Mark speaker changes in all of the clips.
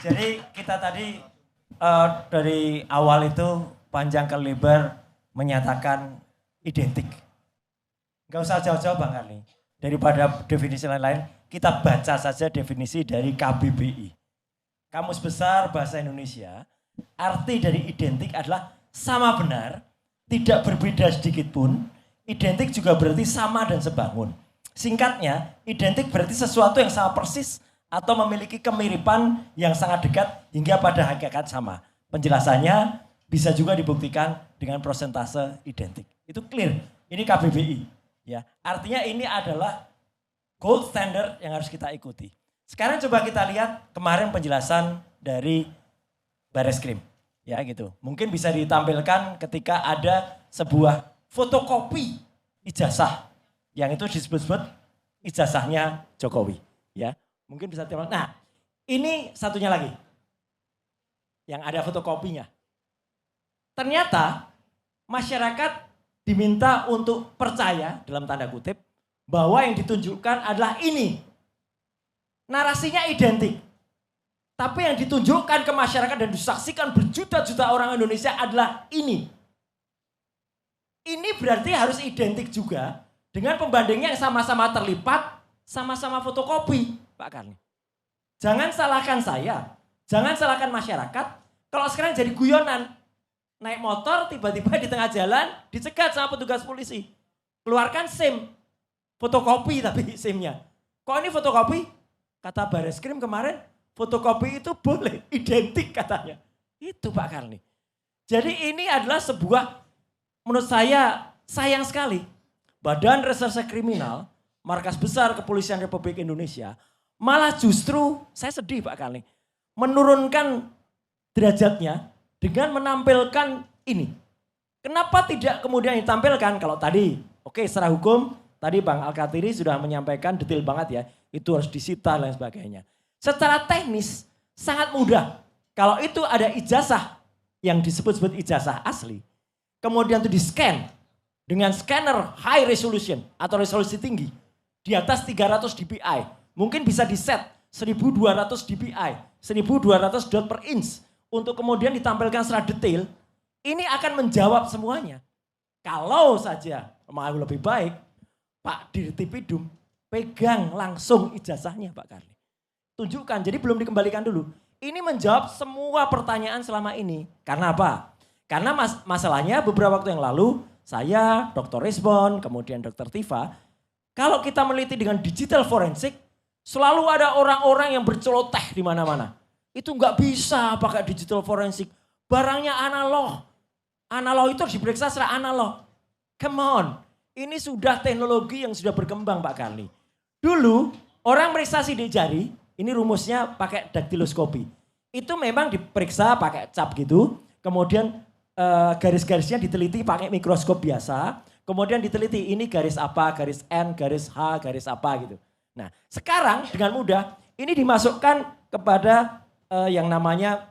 Speaker 1: Jadi kita tadi dari awal itu panjang ke lebar menyatakan identik. Gak usah jauh-jauh Bang Karni. Daripada definisi lain-lain, kita baca saja definisi dari KBBI. Kamus Besar Bahasa Indonesia, arti dari identik adalah sama benar, tidak berbeda sedikit pun. Identik juga berarti sama dan sebangun. Singkatnya, identik berarti sesuatu yang sama persis atau memiliki kemiripan yang sangat dekat hingga pada hakikat sama. Penjelasannya bisa juga dibuktikan dengan persentase identik. Itu clear. Ini KBBI. Ya, artinya ini adalah gold standard yang harus kita ikuti. Sekarang coba kita lihat kemarin penjelasan dari Bareskrim. Ya gitu. Mungkin bisa ditampilkan ketika ada sebuah fotokopi ijazah yang itu disebut-sebut ijazahnya Jokowi. Ya, mungkin bisa ditampilkan. Nah, ini satunya lagi yang ada fotokopinya. Ternyata masyarakat diminta untuk percaya dalam tanda kutip bahwa yang ditunjukkan adalah ini. Narasinya identik. Tapi yang ditunjukkan ke masyarakat dan disaksikan berjuta-juta orang Indonesia adalah ini. Ini berarti harus identik juga dengan pembandingnya yang sama-sama terlipat, sama-sama fotokopi, Pak Karni. Jangan salahkan saya, jangan salahkan masyarakat. Kalau sekarang jadi guyonan, naik motor tiba-tiba di tengah jalan dicegat sama petugas polisi. Keluarkan SIM, fotokopi tapi SIM-nya. Kok ini fotokopi? Kata Bareskrim kemarin, fotokopi itu boleh, identik katanya. Itu Pak Karni. Jadi ini adalah sebuah, menurut saya sayang sekali. Badan Reserse Kriminal, Markas Besar Kepolisian Republik Indonesia, malah justru, saya sedih Pak Karni, menurunkan derajatnya dengan menampilkan ini. Kenapa tidak kemudian ditampilkan kalau tadi, oke secara hukum, tadi Bang Alkatiri sudah menyampaikan detail banget ya, itu harus disita dan sebagainya. Secara teknis sangat mudah. Kalau itu ada ijazah yang disebut-sebut ijazah asli. Kemudian itu di-scan dengan scanner high resolution atau resolusi tinggi. Di atas 300 dpi. Mungkin bisa di-set 1200 dpi. 1200 dot per inch. Untuk kemudian ditampilkan secara detail. Ini akan menjawab semuanya. Kalau saja mau lebih baik, Pak Dirtipidum pegang langsung ijazahnya Pak Karni. Tunjukkan, jadi belum dikembalikan dulu. Ini menjawab semua pertanyaan selama ini. Karena apa? Karena masalahnya beberapa waktu yang lalu, saya, Dr. Rizbon, kemudian Dr. Tifa, kalau kita meneliti dengan digital forensik, selalu ada orang-orang yang berceloteh di mana-mana. Itu nggak bisa pakai digital forensik. Barangnya analog. Analog itu harus diperiksa secara analog. Come on. Ini sudah teknologi yang sudah berkembang Pak Karni. Dulu orang meriksa sidik jari, ini rumusnya pakai daktiloskopi. Itu memang diperiksa pakai cap gitu, kemudian garis-garisnya diteliti pakai mikroskop biasa, kemudian diteliti ini garis apa, garis N, garis H, garis apa gitu. Nah sekarang dengan mudah ini dimasukkan kepada yang namanya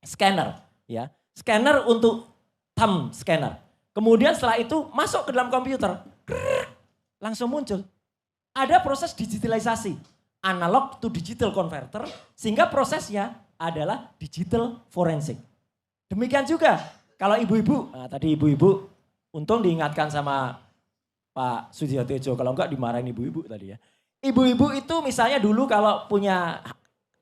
Speaker 1: scanner. Ya. Scanner untuk thumb scanner. Kemudian setelah itu masuk ke dalam komputer, langsung muncul. Ada proses digitalisasi, analog to digital converter, sehingga prosesnya adalah digital forensik. Demikian juga kalau ibu-ibu, nah tadi ibu-ibu, untung diingatkan sama Pak Sudhio Tejo, kalau enggak dimarahin ibu-ibu tadi ya. Ibu-ibu itu misalnya dulu kalau punya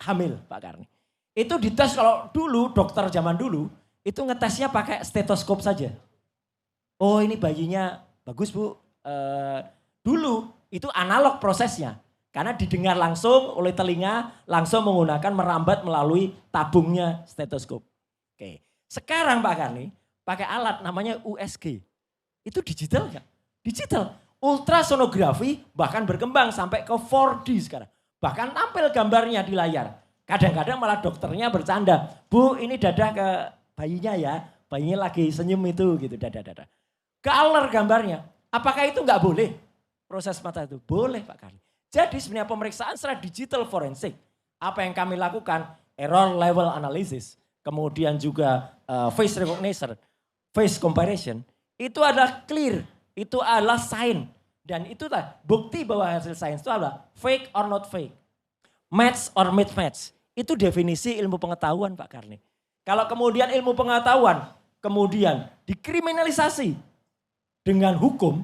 Speaker 1: hamil Pak Karni, itu dites kalau dulu dokter zaman dulu, itu ngetesnya pakai stetoskop saja. Oh ini bayinya bagus Bu, dulu itu analog prosesnya. Karena didengar langsung oleh telinga, langsung menggunakan merambat melalui tabungnya stetoskop. Oke. Sekarang Pak Karni, pakai alat namanya USG. Itu digital enggak? Digital. Ultrasonografi bahkan berkembang sampai ke 4D sekarang. Bahkan tampil gambarnya di layar. Kadang-kadang malah dokternya bercanda. Bu ini dadah ke bayinya ya. Bayinya lagi senyum itu gitu. Dadah. Color gambarnya. Apakah itu enggak boleh? Proses mata itu boleh Pak Karni. Jadi sebenarnya pemeriksaan secara digital forensik. Apa yang kami lakukan? Error level analysis. Kemudian juga face recognition, face comparison. Itu adalah clear. Itu adalah sign. Dan itulah bukti bahwa hasil sains itu adalah fake or not fake. Match or mismatch. Itu definisi ilmu pengetahuan Pak Karni. Kalau kemudian ilmu pengetahuan kemudian dikriminalisasi dengan hukum,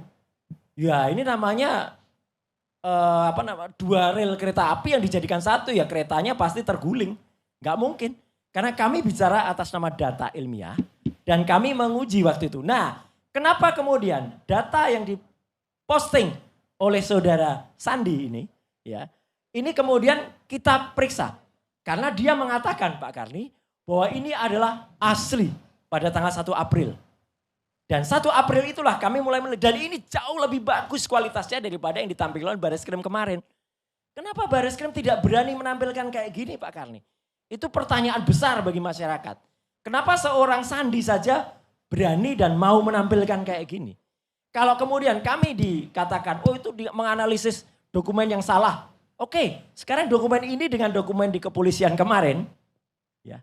Speaker 1: ya ini namanya dua rel kereta api yang dijadikan satu, ya keretanya pasti terguling. Nggak mungkin. Karena kami bicara atas nama data ilmiah dan kami menguji waktu itu. Nah, kenapa kemudian data yang diposting oleh saudara Sandi ini, ya, ini kemudian kita periksa. Karena dia mengatakan Pak Karni bahwa ini adalah asli pada tanggal 1 April. Dan 1 April itulah kami mulai melihat, dan ini jauh lebih bagus kualitasnya daripada yang ditampilkan oleh Bareskrim kemarin. Kenapa Bareskrim tidak berani menampilkan kayak gini Pak Karni? Itu pertanyaan besar bagi masyarakat. Kenapa seorang Sandi saja berani dan mau menampilkan kayak gini? Kalau kemudian kami dikatakan, oh itu menganalisis dokumen yang salah. Oke, sekarang dokumen ini dengan dokumen di kepolisian kemarin, ya,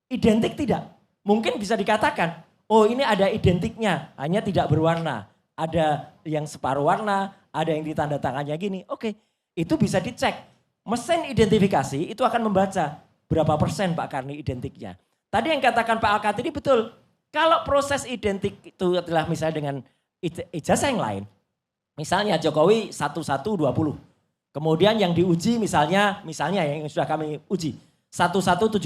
Speaker 1: identik tidak? Mungkin bisa dikatakan, oh ini ada identiknya, hanya tidak berwarna. Ada yang separuh warna, ada yang ditanda tangannya gini. Oke, itu bisa dicek. Mesin identifikasi itu akan membaca berapa persen Pak Karni identiknya. Tadi yang katakan Pak Alkat ini betul. Kalau proses identik itu adalah misalnya dengan ijazah yang lain. Misalnya Jokowi 1120. Kemudian yang diuji misalnya yang sudah kami uji 1117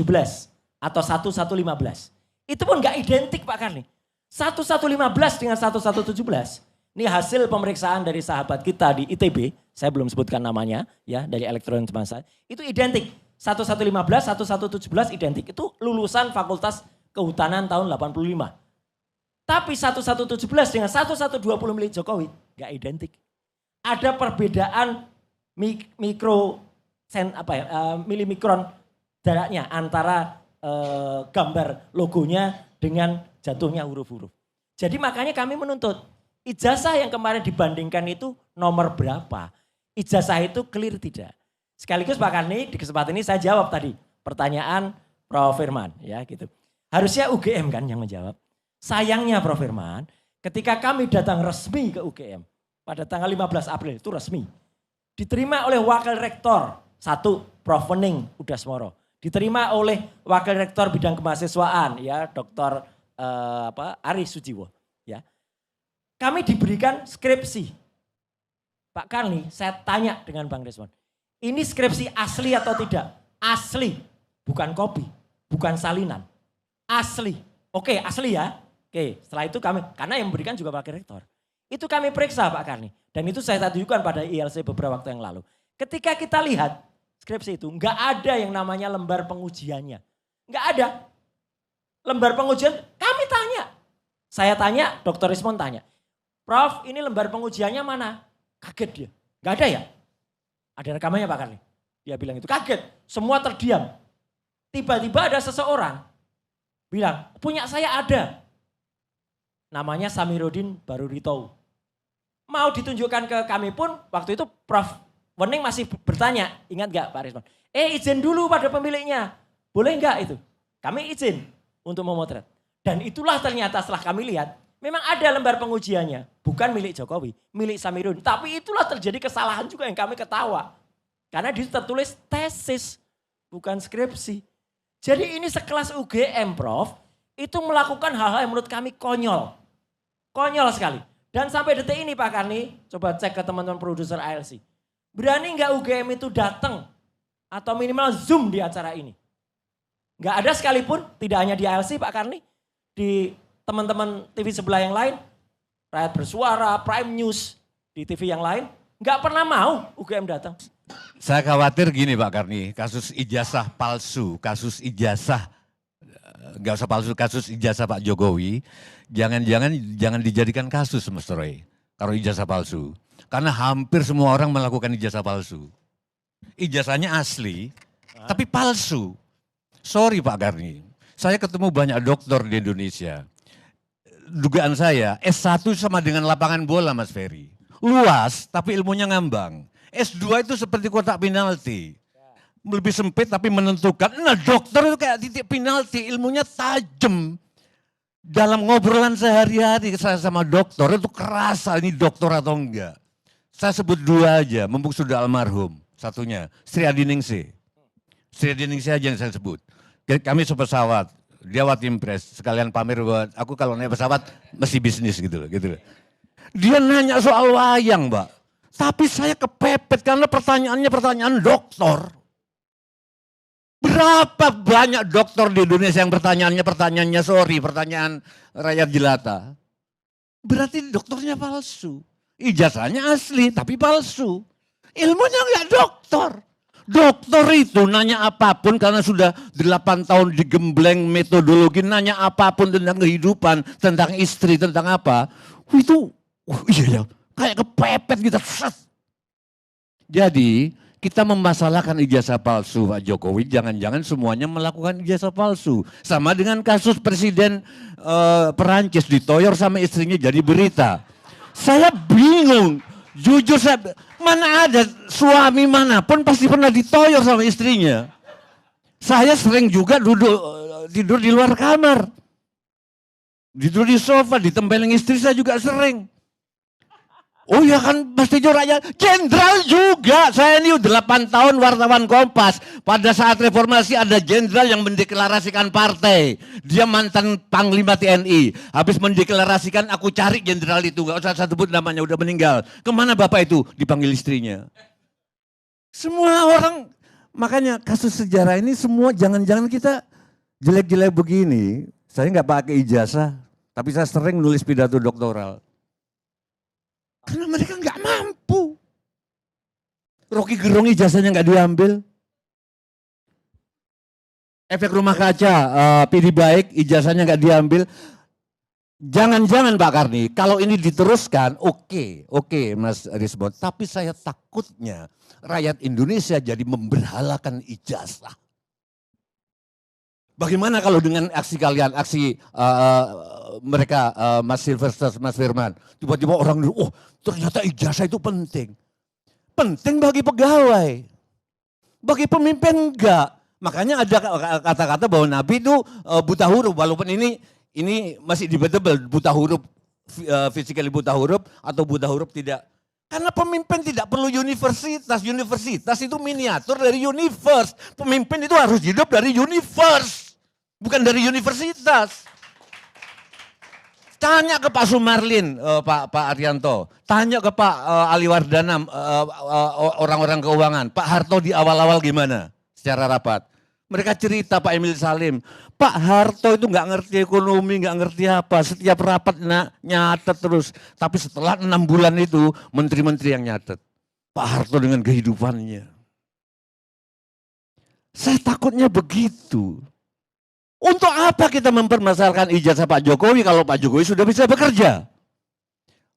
Speaker 1: atau 1115. Itu pun nggak identik Pak Karni. 1115 dengan 1117. Ini hasil pemeriksaan dari sahabat kita di ITB. Saya belum sebutkan namanya ya, dari elektronik bangsa. Itu identik. 1115, 1117 identik. Itu lulusan Fakultas Kehutanan tahun 85. Tapi 1117 dengan 1120 milik Jokowi nggak identik. Ada perbedaan milimikron jaraknya antara gambar logonya dengan jatuhnya huruf-huruf. Jadi makanya kami menuntut ijazah yang kemarin dibandingkan itu nomor berapa? Ijazah itu clear tidak? Sekaligus Pak Karni di kesempatan ini saya jawab tadi pertanyaan Prof. Firman ya gitu. Harusnya UGM kan yang menjawab. Sayangnya Prof. Firman ketika kami datang resmi ke UGM pada tanggal 15 April itu resmi. Diterima oleh Wakil Rektor 1 Prof. Wening Udasmoro. Diterima oleh Wakil Rektor Bidang Kemahasiswaan ya Dr. Ari Sujiwo ya. Kami diberikan skripsi. Pak Karni, saya tanya dengan Bang Desmond. Ini skripsi asli atau tidak? Asli, bukan kopi, bukan salinan. Asli. Oke, asli ya. Oke, setelah itu kami, karena yang memberikan juga Wakil Rektor. Itu kami periksa Pak Karni. Dan itu saya tunjukkan pada ILC beberapa waktu yang lalu. Ketika kita lihat skripsi itu, enggak ada yang namanya lembar pengujiannya. Enggak ada. Lembar pengujian, kami tanya. Saya tanya, Dr. Rismon tanya. Prof, ini lembar pengujiannya mana? Kaget dia. Enggak ada ya? Ada rekamannya Pak Karni. Dia bilang itu kaget. Semua terdiam. Tiba-tiba ada seseorang bilang, punya saya ada. Namanya Samiruddin Barurito. Mau ditunjukkan ke kami pun, waktu itu Prof. Wening masih bertanya, ingat gak Pak Rismon? Izin dulu pada pemiliknya. Boleh enggak itu? Kami izin untuk memotret. Dan itulah ternyata setelah kami lihat, memang ada lembar pengujiannya. Bukan milik Jokowi, milik Samiruddin. Tapi itulah terjadi kesalahan juga yang kami ketawa. Karena di situ tertulis tesis, bukan skripsi. Jadi ini sekelas UGM Prof, itu melakukan hal-hal yang menurut kami konyol. Konyol sekali. Dan sampai detik ini Pak Karni, coba cek ke teman-teman produser ALC. Berani nggak UGM itu datang atau minimal Zoom di acara ini? Nggak ada sekalipun, tidak hanya di ALC Pak Karni, di teman-teman TV sebelah yang lain, Rakyat Bersuara, Prime News, di TV yang lain, nggak pernah mau UGM datang.
Speaker 2: Saya khawatir gini Pak Karni, kasus ijazah palsu, kasus ijazah, nggak usah palsu, kasus ijazah Pak Jokowi, jangan dijadikan kasus Mas Roy, kalau ijazah palsu. Karena hampir semua orang melakukan ijazah palsu. Ijazahnya asli, tapi palsu. Sorry Pak Karni, saya ketemu banyak dokter di Indonesia. Dugaan saya S1 sama dengan lapangan bola Mas Ferry. Luas tapi ilmunya ngambang. S2 itu seperti kotak penalti. Lebih sempit tapi menentukan. Nah dokter itu kayak titik penalti, ilmunya tajam. Dalam ngobrolan sehari-hari saya sama dokter itu kerasa ini dokter atau enggak. Saya sebut dua aja, mumpung sudah almarhum. Satunya Sri Adiningsih. Screening saja yang saya sebut. Kami sepesawat, dia Watim Press, sekalian pamer buat aku kalau naik pesawat mesti bisnis gitu loh. Dia nanya soal wayang, Mbak. Tapi saya kepepet karena pertanyaannya pertanyaan doktor. Berapa banyak dokter di Indonesia yang pertanyaannya pertanyaan rakyat jelata. Berarti dokternya palsu. Ijazahnya asli tapi palsu. Ilmunya enggak dokter. Dokter itu nanya apapun karena sudah 8 tahun digembleng metodologi, nanya apapun tentang kehidupan, tentang istri, tentang apa. Itu, iya ya, kayak kepepet gitu. Jadi kita memasalahkan ijazah palsu Pak Jokowi, jangan-jangan semuanya melakukan ijazah palsu. Sama dengan kasus Presiden Perancis ditoyor sama istrinya jadi berita. Saya bingung, jujur mana ada suami manapun pasti pernah ditoyor sama istrinya. Saya sering juga tidur di luar kamar. Tidur di sofa, ditempelin istri saya juga sering. Oh ya kan pasti rakyat, jenderal juga. Saya ini 8 tahun wartawan Kompas. Pada saat reformasi ada jenderal yang mendeklarasikan partai. Dia mantan Panglima TNI. Habis mendeklarasikan aku cari jenderal itu. Gak usah saya sebut namanya, udah meninggal. Kemana bapak itu? Dipanggil istrinya. Semua orang, makanya kasus sejarah ini semua jangan-jangan kita jelek-jelek begini. Saya nggak pakai ijazah, tapi saya sering nulis pidato doktoral. Karena mereka nggak mampu. Rocky Gerung ijazahnya nggak diambil. Efek rumah kaca, PD baik ijazahnya nggak diambil. Jangan-jangan Pak Karni, kalau ini diteruskan, oke Mas Risbon. Tapi saya takutnya rakyat Indonesia jadi memberhalakan ijazah. Bagaimana kalau dengan aksi kalian, aksi mereka, Mas Sylvester, Mas Firman, tiba-tiba orang, oh ternyata ijazah itu penting. Penting bagi pegawai, bagi pemimpin enggak. Makanya ada kata-kata bahwa Nabi itu buta huruf, walaupun ini masih debatable, buta huruf, physically buta huruf atau buta huruf tidak. Karena pemimpin tidak perlu universitas, universitas itu miniatur dari universe. Pemimpin itu harus hidup dari universe. Bukan dari universitas. Tanya ke Pak Sumarlin, Pak Arianto. Tanya ke Pak Ali Wardana, orang-orang keuangan. Pak Harto di awal-awal gimana secara rapat. Mereka cerita Pak Emil Salim. Pak Harto itu nggak ngerti ekonomi, nggak ngerti apa. Setiap rapat nyatet terus. Tapi setelah 6 bulan itu, menteri-menteri yang nyatet. Pak Harto dengan kehidupannya. Saya takutnya begitu. Untuk apa kita mempermasalahkan ijazah Pak Jokowi kalau Pak Jokowi sudah bisa bekerja?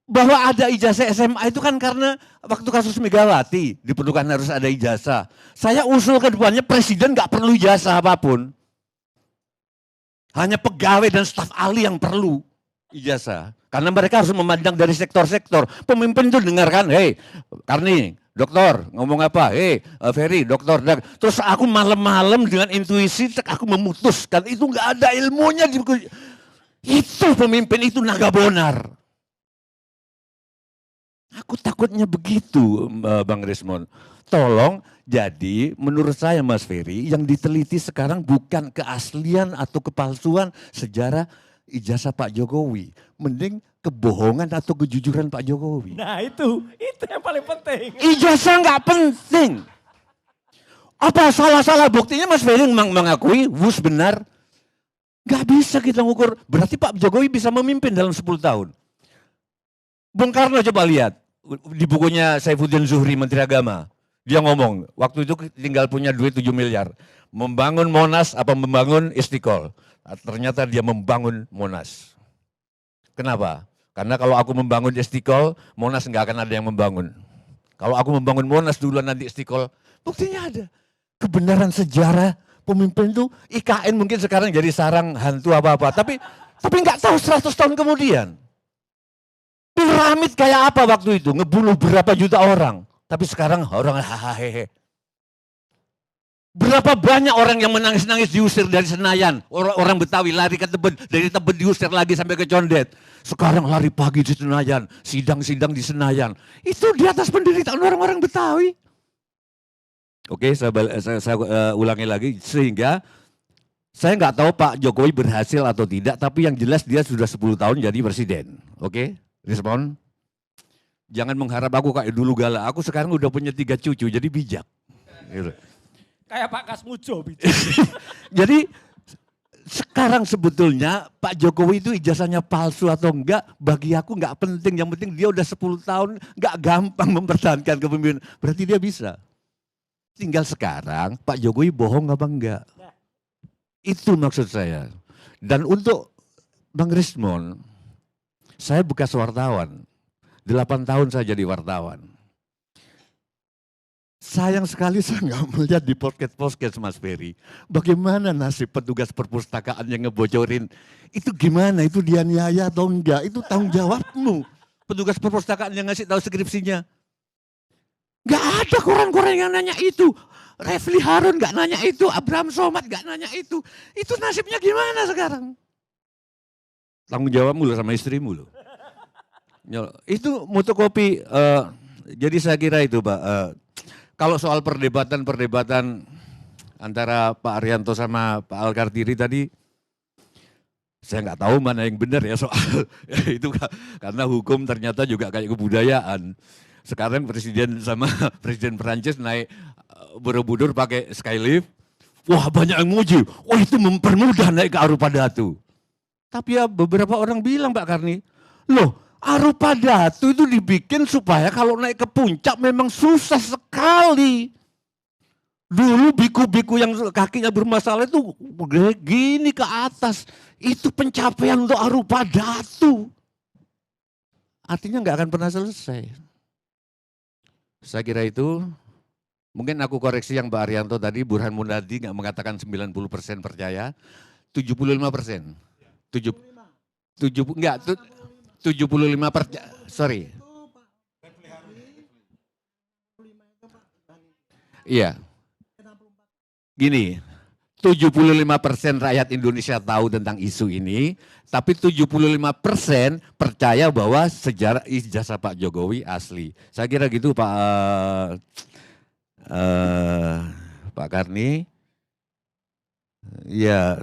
Speaker 2: Bahwa ada ijazah SMA itu kan karena waktu kasus Megawati diperlukan harus ada ijazah. Saya usul ke depannya presiden nggak perlu ijazah apapun. Hanya pegawai dan staf ahli yang perlu ijazah. Karena mereka harus memandang dari sektor-sektor. Pemimpin itu dengarkan, hei Karni, dokter ngomong apa? Ferry, dokter. Terus aku malam-malam dengan intuisi aku memutuskan. Itu nggak ada ilmunya. Itu pemimpin itu naga bonar. Aku takutnya begitu Bang Rismon. Tolong, jadi menurut saya Mas Ferry yang diteliti sekarang bukan keaslian atau kepalsuan sejarah ijazah Pak Jokowi. Mending kebohongan atau kejujuran Pak Jokowi.
Speaker 1: Nah itu yang paling penting.
Speaker 2: Ijazah nggak penting. Apa salah-salah buktinya Mas Ferry mengakui wus benar. Nggak bisa kita ngukur. Berarti Pak Jokowi bisa memimpin dalam 10 tahun. Bung Karno coba lihat. Di bukunya Saifuddin Zuhri, Menteri Agama. Dia ngomong, waktu itu tinggal punya duit 7 miliar. Membangun Monas apa membangun Istiqlal. Ternyata dia membangun Monas. Kenapa? Karena kalau aku membangun Istiqlal, Monas nggak akan ada yang membangun. Kalau aku membangun Monas duluan nanti Istiqlal, buktinya ada. Kebenaran sejarah pemimpin itu IKN mungkin sekarang jadi sarang hantu apa-apa. Tapi nggak tahu 100 tahun kemudian. Piramid kayak apa waktu itu? Ngebunuh berapa juta orang. Tapi sekarang orang hahaha. Berapa banyak orang yang menangis-nangis diusir dari Senayan. Orang Betawi lari ke Tebet. Dari Tebet diusir lagi sampai ke Condet. Sekarang lari pagi di Senayan. Sidang-sidang di Senayan. Itu di atas penderitaan orang-orang Betawi. Oke, saya ulangi lagi sehingga saya nggak tahu Pak Jokowi berhasil atau tidak, tapi yang jelas dia sudah 10 tahun jadi presiden. Oke, respon. Jangan mengharap aku kayak dulu galak. Aku sekarang udah punya 3 cucu, jadi bijak. Gitu.
Speaker 1: Kayak Pak Kasmujo.
Speaker 2: Jadi sekarang sebetulnya Pak Jokowi itu ijazahnya palsu atau enggak, bagi aku enggak penting. Yang penting dia udah 10 tahun enggak gampang mempertahankan kepemimpinan. Berarti dia bisa. Tinggal sekarang Pak Jokowi bohong apa enggak. Itu maksud saya. Dan untuk Bang Rismon, saya bekas wartawan. 8 tahun saya jadi wartawan. Sayang sekali saya nggak melihat di podcast Mas Ferry. Bagaimana nasib petugas perpustakaan yang ngebocorin. Itu gimana? Itu dianiaya atau enggak? Itu tanggung jawabmu. Petugas perpustakaan yang ngasih tahu skripsinya. Nggak ada koran-koran yang nanya itu. Refli Harun nggak nanya itu. Abraham Somad nggak nanya itu. Itu nasibnya gimana sekarang? Tanggung jawabmu loh sama istrimu loh. Itu fotokopi. Jadi saya kira itu Pak. Kalau soal perdebatan antara Pak Arianto sama Pak Al-Kartiri tadi, saya nggak tahu mana yang benar ya soal itu, karena hukum ternyata juga kayak kebudayaan. Sekarang presiden sama presiden Perancis naik Borobudur pakai skylift, wah banyak yang muji, wah itu mempermudah naik ke Arupadatu. Tapi ya beberapa orang bilang Pak Karni, loh Arupadatu itu dibikin supaya kalau naik ke puncak memang susah sekali. Dulu biku-biku yang kakinya bermasalah itu gini ke atas. Itu pencapaian untuk Arupadatu. Artinya nggak akan pernah selesai. Saya kira itu, mungkin aku koreksi yang Pak Arianto tadi, Burhan Mundadi nggak mengatakan 90% percaya, 75%. 75%, sorry. Iya. Gini, 75% rakyat Indonesia tahu tentang isu ini, tapi 75% percaya bahwa sejarah ijazah Pak Jokowi asli. Saya kira gitu Pak Karni. Ya,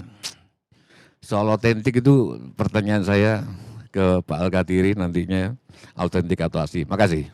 Speaker 2: soal otentik itu pertanyaan saya ke Pak Al-Kartiri nantinya, autentik atau asli. Makasih.